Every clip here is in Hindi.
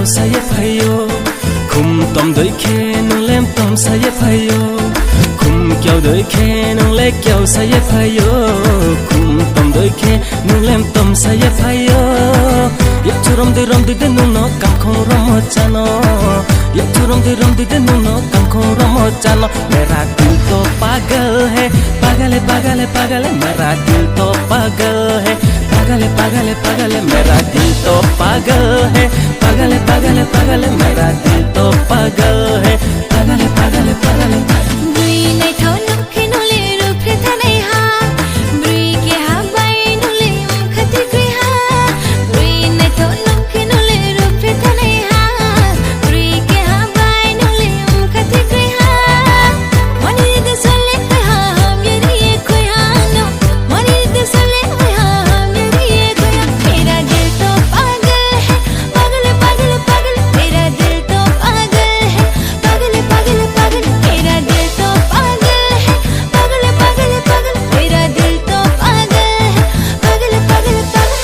क्यों साये फायो खुम तम देखे नुलेम तम साये फायो खुम क्यों देखे नुले क्यों साये फायो खुम तम देखे नुलेम तम साये फायो ये चुरम दे नुनो कांखों रमो जानो ये चुरम दे नुनो कांखों रमो जानो मेरा दिल तो पागल है पागल है पागल है पागल है मेरा दिल तो पागल है पागल है पागल है पागल है मेरा दिल तो पागल है पागल है पागल है पागल है मेरा दिल तो पागल है पागल है पागल है पागल है बुई नहीं था नुखे नुले रूपे था नहीं हाँ बुई के हाँ बाई नुले खती कोई हाँ बुई नहीं था नुखे नुले रूपे था नहीं हाँ बुई के हाँ बाई नुले खती कोई हाँ मनी दे सोले कोई हाँ मेरी ये कोई हाँ नो मनी दे सोले कोई हाँ मेरी ये कोई हाँ मेरा दिल तो पागल है पागल है पागल है पागल मेरा दिल तो पागल है पागल है पागल है पागल मेरा दिल तो पागल है पागल है पागल है पागल मेरा दिल तो पागल है पागल है पागल है पागल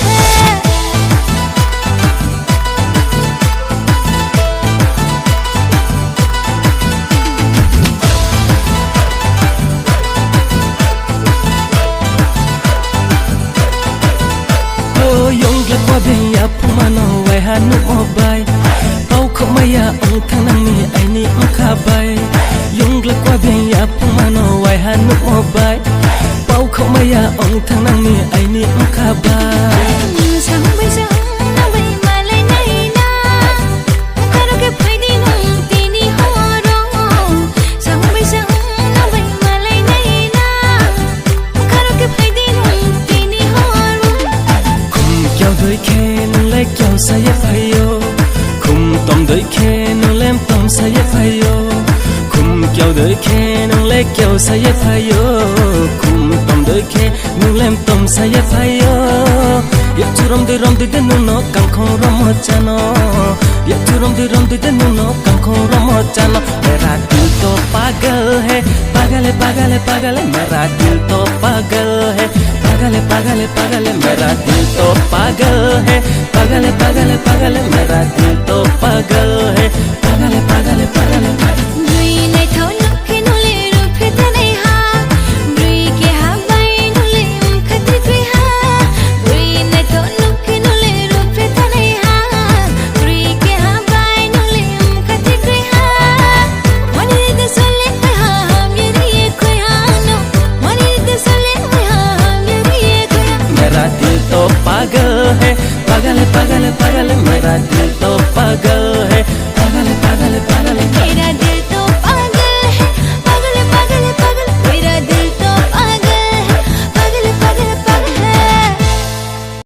Yung lakwa biya pumano wai hanu obai Pau khomaya ong thanang ni ai ni mkhabai Yung lakwa biya pumano wai hanu obai Pau khomaya ong thanang ni ai ni mkhabai sang bây giờ na bây mà lại này na karo ke phai đi nung ti ni ho ro sang bây giờ na bây mà lại này na karo ke phai đi nung ti ni ho ro Khum kyau doi khe nule kyau saye phayo Khum tom doi khe nulem tom saye phayo Khum kyau doi khe nule kyau saye phayo Khum tom doi khe nulem tom saye phayo Ye churam de nuno kankong ramo chano Ye churam de nuno kankong ramo chano Mera dil to pagal hai pagal hai pagal hai pagal hai Mera dil to pagal hai pagal hai pagal hai pagal hai Mera dil to pagal hai pagal hai pagal hai pagal hai Mera dil to pagal hai pagal hai pagal hai pagal hai बुई नहीं था नुखे नुले रूपे था नहीं हाँ बुई के हाँ बाई नुले खती कोई हाँ बुई नहीं था नुखे नुले रूपे था नहीं हाँ बुई के हाँ बाई नुले खती कोई हाँ मनी दे सोले कोई हाँ मेरी ये कोई हाँ नो मनी दे सोले कोई हाँ मेरी ये कोई हाँ मेरा दिल तो पागल है पागल है पागल है पागल है मेरा दिल तो पागल